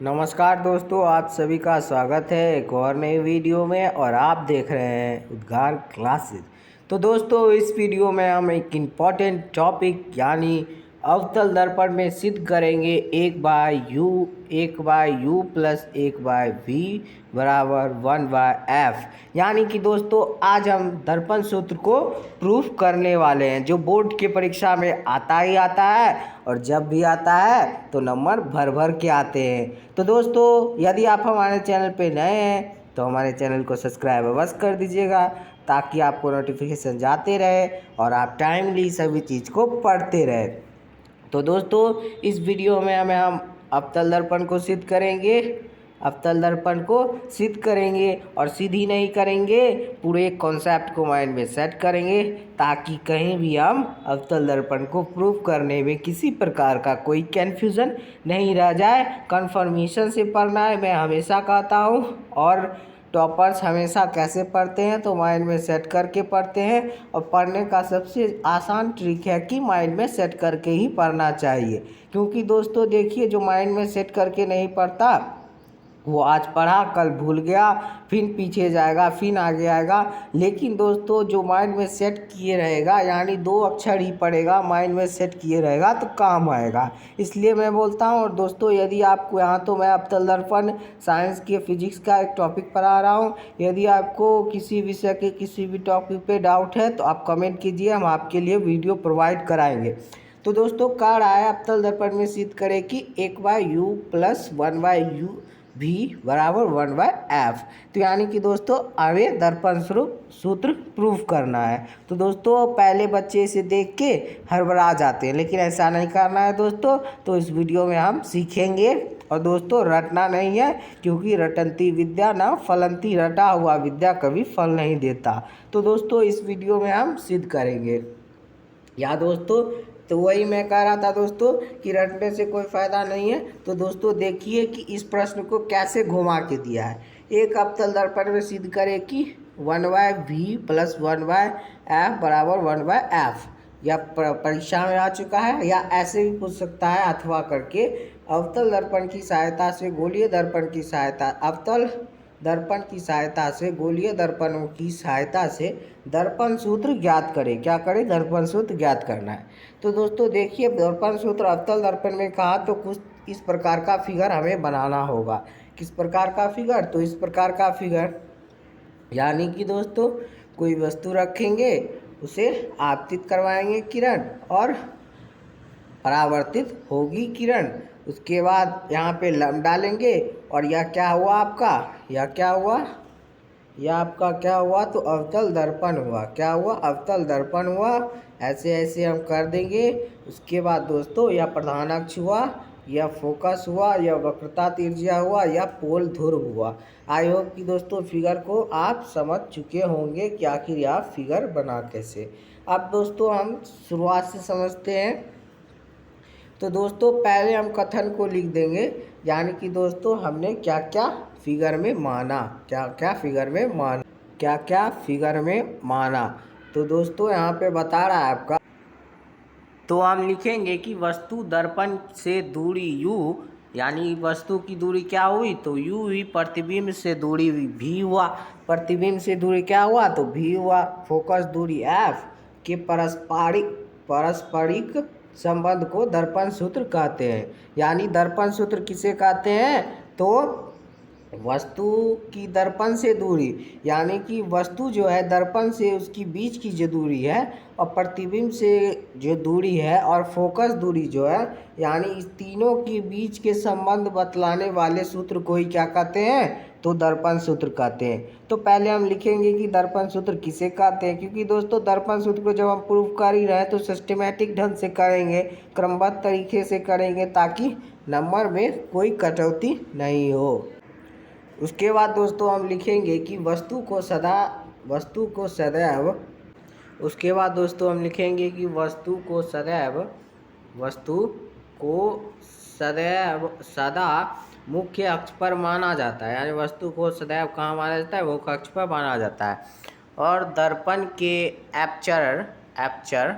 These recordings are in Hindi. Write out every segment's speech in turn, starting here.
नमस्कार दोस्तों, आप सभी का स्वागत है एक और नई वीडियो में। और आप देख रहे हैं उद्गार क्लासेस। तो दोस्तों, इस वीडियो में हम एक इम्पॉर्टेंट टॉपिक यानी अवतल दर्पण में सिद्ध करेंगे एक बाय यू प्लस एक बाय वी बराबर 1/f। यानी कि दोस्तों, आज हम दर्पण सूत्र को प्रूफ करने वाले हैं, जो बोर्ड की परीक्षा में आता ही आता है और जब भी आता है तो नंबर भर भर के आते हैं। तो दोस्तों, यदि आप हमारे चैनल पे नए हैं तो हमारे चैनल को सब्सक्राइब अवश्य कर दीजिएगा, ताकि आपको नोटिफिकेशन जाते रहे और आप टाइमली सभी चीज़ को पढ़ते रहे। तो दोस्तों, इस वीडियो में हम अवतल दर्पण को सिद्ध करेंगे। अवतल दर्पण को सिद्ध करेंगे और सीधी नहीं करेंगे, पूरे कॉन्सेप्ट को माइंड में सेट करेंगे, ताकि कहीं भी हम अवतल दर्पण को प्रूव करने में किसी प्रकार का कोई कन्फ्यूज़न नहीं रह जाए। कन्फर्मेशन से पढ़ना है, मैं हमेशा कहता हूँ। और टॉपर्स हमेशा कैसे पढ़ते हैं, तो माइंड में सेट करके पढ़ते हैं। और पढ़ने का सबसे आसान ट्रिक है कि माइंड में सेट करके ही पढ़ना चाहिए। क्योंकि दोस्तों देखिए, जो माइंड में सेट करके नहीं पढ़ता वो आज पढ़ा कल भूल गया, फिर पीछे जाएगा, फिर आगे आएगा। लेकिन दोस्तों, जो माइंड में सेट किए रहेगा, यानी 2 अक्षर ही पढ़ेगा, माइंड में सेट किए रहेगा तो काम आएगा। इसलिए मैं बोलता हूँ। और दोस्तों, यदि आपको यहाँ तो मैं अवतल दर्पण साइंस के फिजिक्स का एक टॉपिक पढ़ा रहा हूँ। यदि आपको किसी विषय के किसी भी टॉपिक पे डाउट है तो आप कमेंट कीजिए, हम आपके लिए वीडियो प्रोवाइड कराएंगे। तो दोस्तों, कह रहा है अवतल दर्पण में सिद्ध करें कि 1/u प्लस 1/u भी बराबर 1/f। तो यानी कि दोस्तों, हमें दर्पण सूत्र प्रूफ करना है। तो दोस्तों, पहले बच्चे इसे देख के हड़बड़ा जाते हैं, लेकिन ऐसा नहीं करना है दोस्तों। तो इस वीडियो में हम सीखेंगे। और दोस्तों, रटना नहीं है, क्योंकि रटंती विद्या न फलंती, रटा हुआ विद्या कभी फल नहीं देता। तो दोस्तों, इस वीडियो में हम सिद्ध करेंगे या दोस्तों। तो वही मैं कह रहा था दोस्तों कि रटने से कोई फ़ायदा नहीं है। तो दोस्तों देखिए कि इस प्रश्न को कैसे घुमा के दिया है। एक अवतल दर्पण में सिद्ध करें कि 1/v प्लस 1/f बराबर 1/f। यह परीक्षा में आ चुका है, या ऐसे भी पूछ सकता है अथवा करके। अवतल दर्पण की सहायता से गोलीय दर्पण की सहायता अवतल दर्पण की सहायता से गोलीय दर्पणों की सहायता से दर्पण सूत्र ज्ञात करें। क्या करें? दर्पण सूत्र ज्ञात करना है। तो दोस्तों देखिए, दर्पण सूत्र अवतल दर्पण में कहा तो कुछ इस प्रकार का फिगर हमें बनाना होगा। किस प्रकार का फिगर? तो इस प्रकार का फिगर, यानी कि दोस्तों कोई वस्तु रखेंगे, उसे आपतित करवाएंगे किरण और परावर्तित होगी किरण। उसके बाद यहाँ पे लंब डालेंगे और यह क्या हुआ आपका? यह क्या हुआ? यह आपका क्या हुआ? तो अवतल दर्पण हुआ। क्या हुआ? अवतल दर्पण हुआ। ऐसे ऐसे हम कर देंगे। उसके बाद दोस्तों, यह प्रधान अक्ष हुआ, यह फोकस हुआ, यह वक्रता त्रिज्या हुआ, यह पोल ध्रुव हुआ। आई होप कि दोस्तों फिगर को आप समझ चुके होंगे कि आखिर यह फिगर बना कैसे। अब दोस्तों हम शुरुआत से समझते हैं। तो दोस्तों, पहले हम कथन को लिख देंगे, यानी कि दोस्तों हमने क्या क्या फिगर में माना, क्या क्या फिगर में माना, क्या क्या फिगर में माना। तो दोस्तों यहाँ पे बता रहा है आपका। तो हम लिखेंगे कि वस्तु दर्पण से दूरी u, यानी वस्तु की दूरी क्या हुई? तो u हुई। प्रतिबिंब से दूरी v हुआ। प्रतिबिंब से दूरी क्या हुआ? तो v हुआ। फोकस दूरी f के पारस्परिक संबंध को दर्पण सूत्र कहते हैं। यानी दर्पण सूत्र किसे कहते हैं? तो वस्तु की दर्पण से दूरी, यानी कि वस्तु जो है दर्पण से उसकी बीच की जो दूरी है, और प्रतिबिंब से जो दूरी है, और फोकस दूरी जो है, यानी इस तीनों के बीच के संबंध बतलाने वाले सूत्र को ही क्या कहते हैं? तो दर्पण सूत्र कहते हैं। तो पहले हम लिखेंगे कि दर्पण सूत्र किसे कहते हैं, क्योंकि दोस्तों दर्पण सूत्र को जब हम प्रूव कर ही रहे हैं तो सिस्टमेटिक ढंग से करेंगे, क्रमबद्ध तरीके से करेंगे, ताकि नंबर में कोई कटौती नहीं हो। उसके बाद दोस्तों हम लिखेंगे कि वस्तु को सदा मुख्य अक्ष पर माना जाता है। यानी वस्तु को सदैव कहाँ माना जाता है? मुख्य अक्ष पर माना जाता है। और दर्पण के एपर्चर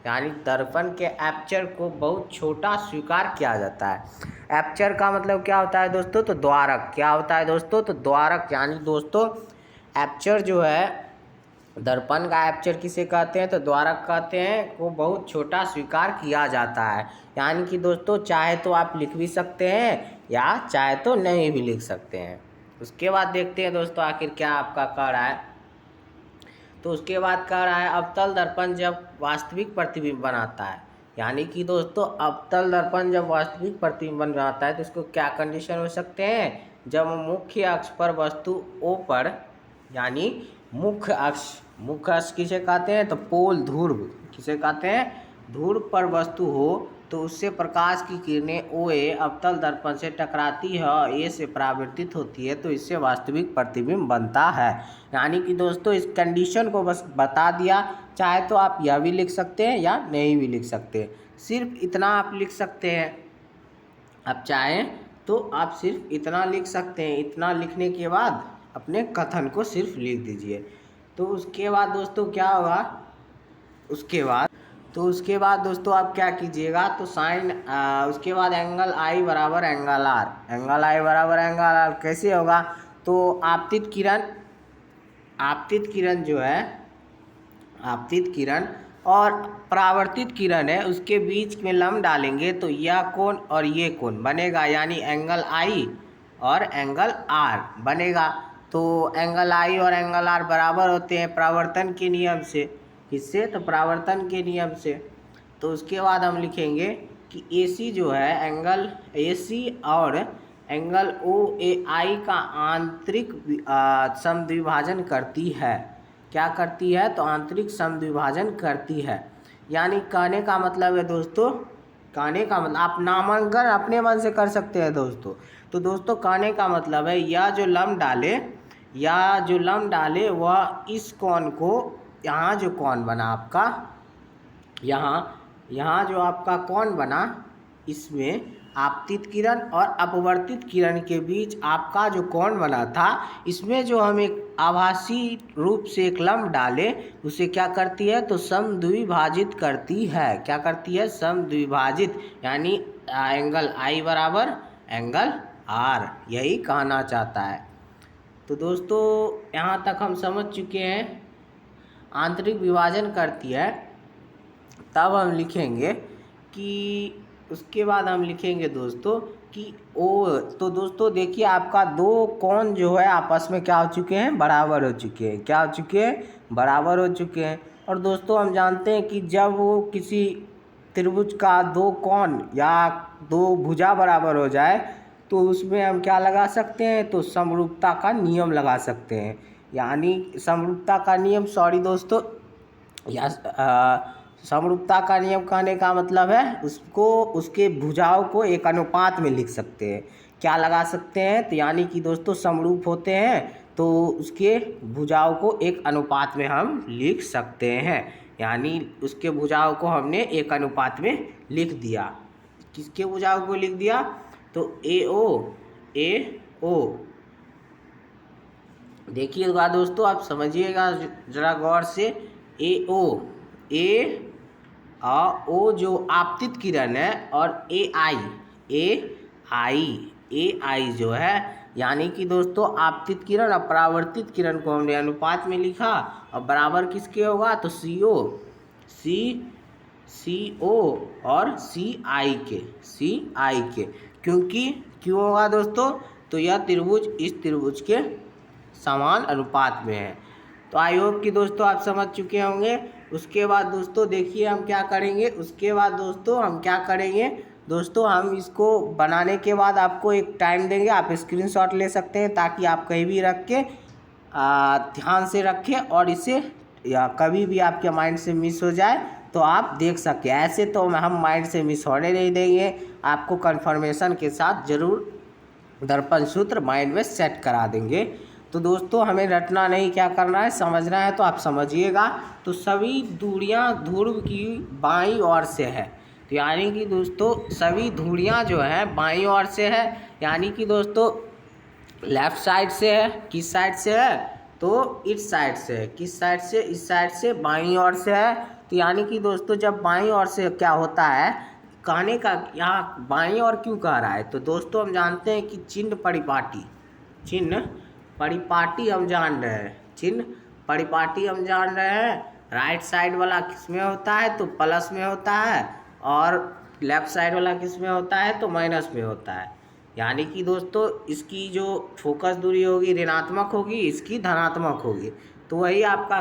यानी दर्पण के एपर्चर को बहुत छोटा स्वीकार किया जाता है। एपर्चर का मतलब क्या होता है दोस्तों? तो द्वारक। क्या होता है दोस्तों? तो द्वारक। यानी दोस्तों एपर्चर जो है, दर्पण का एपर्चर किसे कहते हैं? तो द्वारक कहते हैं। को बहुत छोटा स्वीकार किया जाता है। यानी कि दोस्तों चाहे तो आप लिख भी सकते हैं या चाहे तो नहीं भी लिख सकते हैं। उसके बाद देखते हैं दोस्तों आखिर क्या आपका कह रहा है। तो उसके बाद कह रहा है अवतल दर्पण जब वास्तविक प्रतिबिंब बनाता है। यानी कि दोस्तों अवतल दर्पण जब वास्तविक प्रतिबिंब बनाता है तो इसको क्या कंडीशन हो सकते हैं? जब मुख्य अक्ष पर वस्तु ओ पर, यानी मुख्य अक्ष किसे कहते हैं? तो पोल ध्रुव किसे कहते हैं? ध्रुव पर वस्तु हो तो उससे प्रकाश की किरणें ओ ए अवतल दर्पण से टकराती है और ए से परावर्तित होती है, तो इससे वास्तविक प्रतिबिंब बनता है। यानी कि दोस्तों इस कंडीशन को बस बता दिया। चाहे तो आप यह भी लिख सकते हैं या नहीं भी लिख सकते हैं, सिर्फ इतना आप लिख सकते हैं। आप चाहें तो आप सिर्फ इतना लिख सकते हैं। इतना लिखने के बाद अपने कथन को सिर्फ लिख दीजिए। तो उसके बाद दोस्तों क्या होगा? उसके बाद दोस्तों आप क्या कीजिएगा? तो साइन उसके बाद एंगल आई बराबर एंगल आर। एंगल आई बराबर एंगल आर कैसे होगा? तो आपतित किरण जो है, आपतित किरण और परावर्तित किरण है उसके बीच में लम्ब डालेंगे तो यह कोण और ये कोण बनेगा, यानी एंगल आई और एंगल आर बनेगा। तो एंगल आई और एंगल आर बराबर होते हैं परावर्तन के नियम से। किससे? तो परावर्तन के नियम से। तो उसके बाद हम लिखेंगे कि AC जो है, एंगल AC और एंगल OAI का आंतरिक समद्विभाजन करती है। क्या करती है? तो आंतरिक समद्विभाजन करती है। यानी कहने का मतलब है दोस्तों, कहने का मतलब आप नामांकन अपने मन से कर सकते हैं दोस्तों। तो दोस्तों कहने का मतलब है यह जो लम्ब डाले वह इस कोण को, यहाँ जो कोण बना आपका, यहाँ जो आपका कोण बना, इसमें आपतित किरण और अपवर्तित किरण के बीच आपका जो कोण बना था, इसमें जो हम एक आभासी रूप से एक लम्ब डाले उसे क्या करती है? तो समद्विभाजित करती है। क्या करती है? समद्विभाजित। यानी एंगल आई बराबर एंगल आर, यही कहना चाहता है। तो दोस्तों यहाँ तक हम समझ चुके हैं आंतरिक विभाजन करती है। तब हम लिखेंगे कि उसके बाद हम लिखेंगे दोस्तों कि ओ। तो दोस्तों देखिए आपका दो कोण जो है आपस में क्या हो चुके हैं? बराबर हो चुके हैं। क्या हो चुके हैं? बराबर हो चुके हैं। और दोस्तों हम जानते हैं कि जब वो किसी त्रिभुज का दो कोण या दो भुजा बराबर हो जाए तो उसमें हम क्या लगा सकते हैं? तो समरूपता का नियम लगा सकते हैं। यानी समरूपता का नियम, सॉरी दोस्तों, या समरूपता का नियम कहने का मतलब है उसको, उसके भुजाओं को एक अनुपात में लिख सकते हैं। क्या लगा सकते हैं? तो यानी कि दोस्तों समरूप होते हैं तो उसके भुजाओं को एक अनुपात में हम लिख सकते हैं। यानी उसके भुजाओं को हमने एक अनुपात में लिख दिया। किसके भुजाओं को लिख दिया? तो AO देखिएगा दोस्तों, आप समझिएगा जरा गौर से। ओ जो आपतित किरण है और AI जो है, यानी कि दोस्तों आपतित किरण और परावर्तित किरण को हमने अनुपात में लिखा और बराबर किसके होगा? तो CO और CI के। क्यों होगा दोस्तों? तो यह त्रिभुज इस त्रिभुज के समान अनुपात में है। तो आई होप कि दोस्तों आप समझ चुके होंगे। उसके बाद दोस्तों देखिए हम क्या करेंगे। दोस्तों हम इसको बनाने के बाद आपको एक टाइम देंगे, आप स्क्रीनशॉट ले सकते हैं ताकि आप कहीं भी रख के ध्यान से रखें और इसे, या कभी भी आपके माइंड से मिस हो जाए तो आप देख सकें। ऐसे तो हम माइंड से मिस होने नहीं देंगे, आपको कन्फर्मेशन के साथ ज़रूर दर्पण सूत्र माइंड में सेट करा देंगे। तो दोस्तों हमें रटना नहीं, क्या करना है, समझना है। तो आप समझिएगा। तो सभी दूरियां ध्रुव की बाईं ओर से है। तो यानी कि दोस्तों सभी दूरियां जो हैं बाईं ओर से है। यानी कि दोस्तों लेफ़्ट साइड से है। किस साइड से है? तो इस साइड से है। किस साइड से? इस साइड से, बाईं ओर से है। तो यानी कि दोस्तों जब बाईं ओर से क्या होता है, कहने का यहाँ बाईं ओर क्यों कह रहा है, तो दोस्तों हम जानते हैं कि चिन्ह परिपाटी हम जान रहे हैं, चिन्ह परिपाटी हम जान रहे हैं। राइट साइड वाला किस में होता है, तो प्लस में होता है, और लेफ्ट साइड वाला किस में होता है, तो माइनस में होता है। यानी कि दोस्तों इसकी जो फोकस दूरी होगी ऋणात्मक होगी, इसकी धनात्मक होगी। तो वही आपका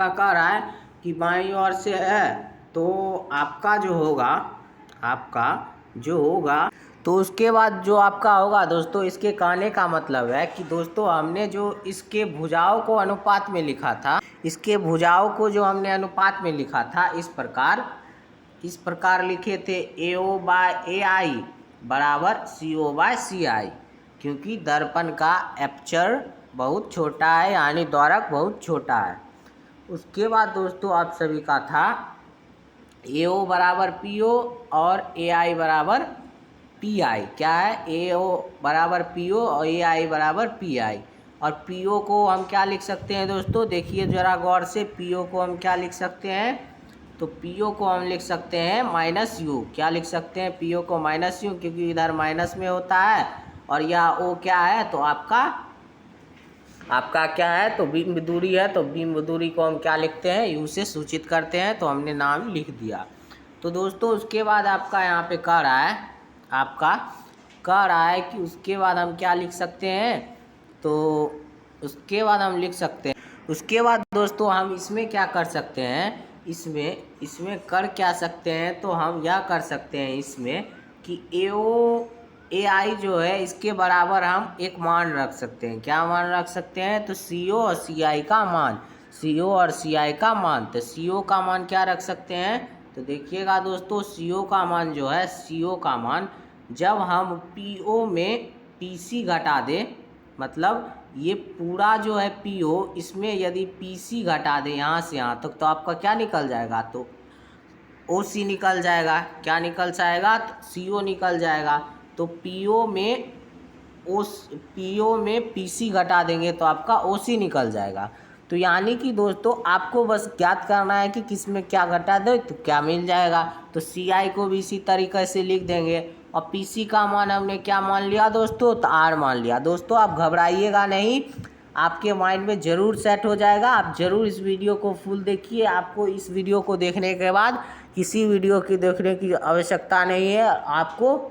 कह रहा है कि बाईं ओर से है, तो आपका जो होगा तो उसके बाद जो आपका होगा दोस्तों, इसके कहने का मतलब है कि दोस्तों हमने जो इसके भुजाओं को अनुपात में लिखा था, इसके भुजाओं को जो हमने अनुपात में लिखा था इस प्रकार लिखे थे, AO/AI बराबर CO/CI, क्योंकि दर्पण का एपर्चर बहुत छोटा है, यानी द्वारक बहुत छोटा है। उसके बाद दोस्तों आप सभी का था AO बराबर PO और AI बराबर PI। क्या है, AO बराबर PO और AI बराबर PI। और PO को हम क्या लिख सकते हैं दोस्तों, देखिए ज़रा गौर से, PO को हम क्या लिख सकते हैं, तो PO को हम लिख सकते हैं -U। क्या लिख सकते हैं, PO को -U, क्योंकि इधर माइनस में होता है, और यह O क्या है, तो आपका क्या है, तो बिंब दूरी है, तो बिंब दूरी को हम क्या लिखते हैं, U से सूचित करते हैं, तो हमने नाम लिख दिया। तो दोस्तों उसके बाद आपका यहाँ पे कह रहा है कि उसके बाद हम क्या लिख सकते हैं, तो उसके बाद हम लिख सकते हैं, उसके बाद दोस्तों हम इसमें क्या कर सकते हैं, इसमें कर क्या सकते हैं, तो हम यह कर सकते हैं इसमें कि AI जो है इसके बराबर हम एक मान रख सकते हैं। क्या मान रख सकते हैं, तो CO और CI का मान, तो CO का मान क्या रख सकते हैं, तो देखिएगा दोस्तों, CO का मान जो है, CO का मान जब हम PO में PC घटा दें, मतलब ये पूरा जो है PO, इसमें यदि PC घटा दें यहाँ से यहाँ तक, तो आपका क्या निकल जाएगा, तो OC निकल जाएगा। क्या निकल जाएगा, तो CO निकल जाएगा। तो PO में PC घटा देंगे तो आपका OC निकल जाएगा। तो यानी कि दोस्तों आपको बस ज्ञात करना है कि किस में क्या घटा दे तो क्या मिल जाएगा। तो CI को भी इसी तरीके से लिख देंगे, और PC का मान हमने क्या मान लिया दोस्तों, तो R मान लिया। दोस्तों आप घबराइएगा नहीं, आपके माइंड में ज़रूर सेट हो जाएगा। आप ज़रूर इस वीडियो को फुल देखिए, आपको इस वीडियो को देखने के बाद किसी वीडियो की देखने की आवश्यकता नहीं है, आपको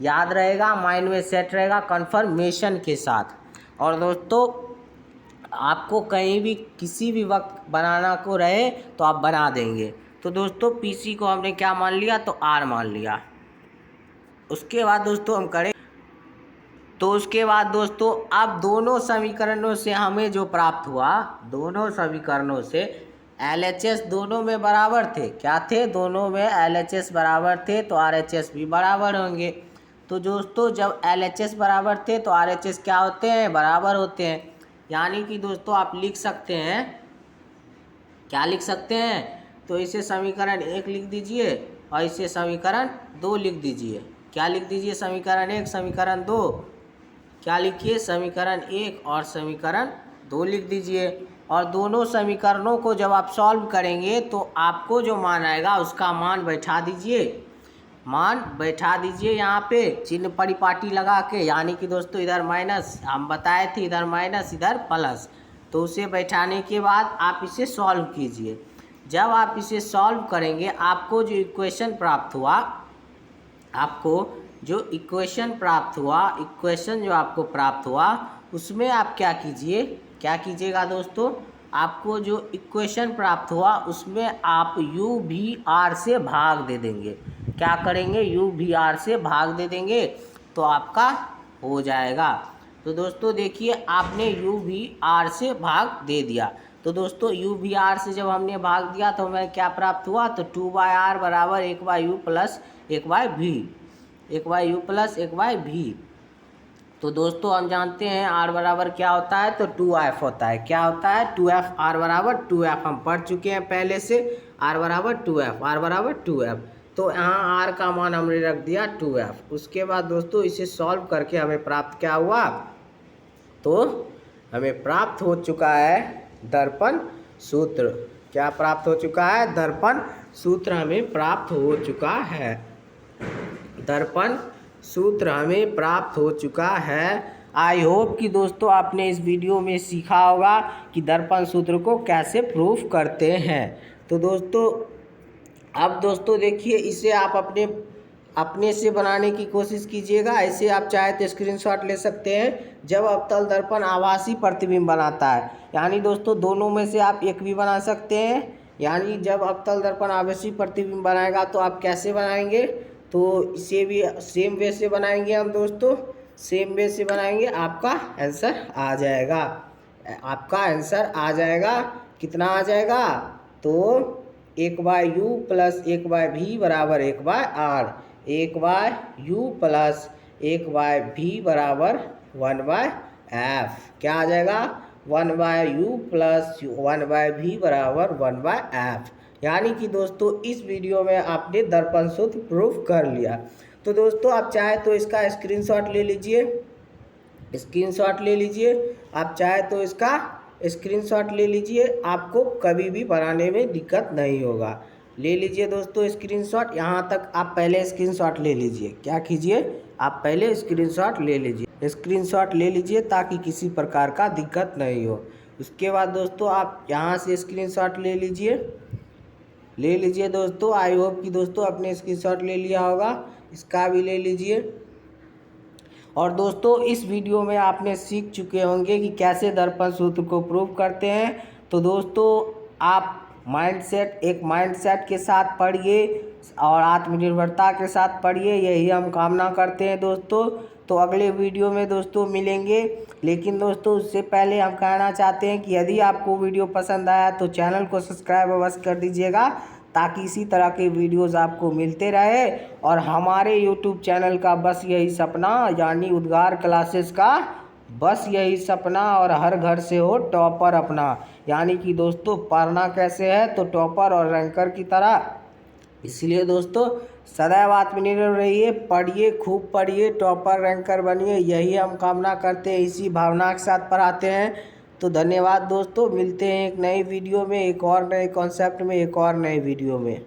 याद रहेगा, माइंड में सेट रहेगा कंफर्मेशन के साथ। और दोस्तों आपको कहीं भी किसी भी वक्त बनाना को रहे तो आप बना देंगे। तो दोस्तों PC को हमने क्या मान लिया, तो R मान लिया। उसके बाद दोस्तों हम करें, तो उसके बाद दोस्तों अब दोनों समीकरणों से हमें जो प्राप्त हुआ, दोनों समीकरणों से LHS दोनों में बराबर थे। क्या थे, दोनों में LHS बराबर थे, तो RHS भी बराबर होंगे। तो दोस्तों जब LHS बराबर थे तो RHS क्या होते हैं, बराबर होते हैं। यानी कि दोस्तों आप लिख सकते हैं, क्या लिख सकते हैं, तो इसे समीकरण 1 लिख दीजिए और इसे समीकरण 2 लिख दीजिए। क्या लिख दीजिए, समीकरण 1 समीकरण 2, क्या लिखिए, समीकरण 1 और समीकरण 2 लिख दीजिए। और दोनों समीकरणों को जब आप सॉल्व करेंगे तो आपको जो मान आएगा उसका मान बैठा दीजिए यहाँ पे चिन्ह परिपाटी लगा के। यानी कि दोस्तों इधर माइनस हम बताए थे, इधर माइनस इधर प्लस, तो उसे बैठाने के बाद आप इसे सॉल्व कीजिए। जब आप इसे सॉल्व करेंगे आपको जो इक्वेशन प्राप्त हुआ, उसमें आप क्या कीजिएगा दोस्तों, आपको जो इक्वेशन प्राप्त हुआ उसमें आप UVR से भाग दे देंगे। क्या करेंगे, UVR से भाग दे देंगे तो आपका हो जाएगा। तो दोस्तों देखिए आपने UVR से भाग दे दिया। तो दोस्तों UVR से जब हमने भाग दिया तो हमें क्या प्राप्त हुआ, तो 2/R बराबर 1/U प्लस 1/V तो दोस्तों हम जानते हैं R बराबर क्या होता है, तो 2F होता है। क्या होता है, 2F, R बराबर 2F हम पढ़ चुके हैं पहले से, R बराबर 2F। तो यहाँ R का मान हमने रख दिया 2F। उसके बाद दोस्तों इसे सॉल्व करके हमें प्राप्त क्या हुआ, तो हमें प्राप्त हो चुका है दर्पण सूत्र। क्या प्राप्त हो चुका है? दर्पण सूत्र हमें प्राप्त हो चुका है। दर्पण सूत्र हमें प्राप्त हो चुका है। आई होप कि दोस्तों आपने इस वीडियो में सीखा होगा कि दर्पण सूत्र को कैसे प्रूफ करते हैं। तो दोस्तों अब दोस्तों देखिए, इसे आप अपने से बनाने की कोशिश कीजिएगा। ऐसे आप चाहे तो स्क्रीनशॉट ले सकते हैं। जब अवतल दर्पण आभासी प्रतिबिंब बनाता है, यानी दोस्तों दोनों में से आप एक भी बना सकते हैं। यानी जब अवतल दर्पण आभासी प्रतिबिंब बनाएगा तो आप कैसे बनाएंगे? तो इसे भी सेम वे से बनाएंगे हम दोस्तों, सेम वे से बनाएंगे। आपका आंसर आ जाएगा, आपका आंसर आ जाएगा। कितना आ जाएगा? तो 1/u प्लस 1/v बराबर 1/r, 1/u प्लस 1/v बराबर 1/f। क्या आ जाएगा? 1/u प्लस 1/v बराबर 1/f। यानी कि दोस्तों इस वीडियो में आपने दर्पण सूत्र प्रूफ कर लिया। तो दोस्तों आप चाहे तो इसका स्क्रीनशॉट ले लीजिए, स्क्रीनशॉट ले लीजिए। आप चाहे तो इसका स्क्रीनशॉट ले लीजिए, आपको कभी भी बनाने में दिक्कत नहीं होगा। ले लीजिए दोस्तों स्क्रीनशॉट। यहाँ तक आप पहले स्क्रीनशॉट ले लीजिए। क्या कीजिए? आप पहले स्क्रीनशॉट ले लीजिए, स्क्रीनशॉट ले लीजिए ताकि किसी प्रकार का दिक्कत नहीं हो। उसके बाद दोस्तों आप यहाँ से स्क्रीनशॉट ले लीजिए, ले लीजिए दोस्तों। आई होप कि दोस्तों आपने स्क्रीनशॉट ले लिया होगा, इसका भी ले लीजिए। और दोस्तों इस वीडियो में आपने सीख चुके होंगे कि कैसे दर्पण सूत्र को प्रूव करते हैं। तो दोस्तों आप एक माइंडसेट के साथ पढ़िए और आत्मनिर्भरता के साथ पढ़िए, यही हम कामना करते हैं दोस्तों। तो अगले वीडियो में दोस्तों मिलेंगे। लेकिन दोस्तों उससे पहले हम कहना चाहते हैं कि यदि आपको वीडियो पसंद आया तो चैनल को सब्सक्राइब अवश्य कर दीजिएगा, ताकि इसी तरह के वीडियोस आपको मिलते रहे। और हमारे यूट्यूब चैनल का बस यही सपना, यानी उद्गार क्लासेस का बस यही सपना, और हर घर से हो टॉपर अपना। यानी कि दोस्तों पढ़ना कैसे है? तो टॉपर और रैंकर की तरह। इसलिए दोस्तों सदैव आत्मनिर्भर रहिए, पढ़िए, खूब पढ़िए, टॉपर रैंकर बनिए, यही हम कामना करते हैं, इसी भावना के साथ पढ़ाते हैं। तो धन्यवाद दोस्तों, मिलते हैं एक नई वीडियो में, एक और नए कॉन्सेप्ट में, एक और नए वीडियो में।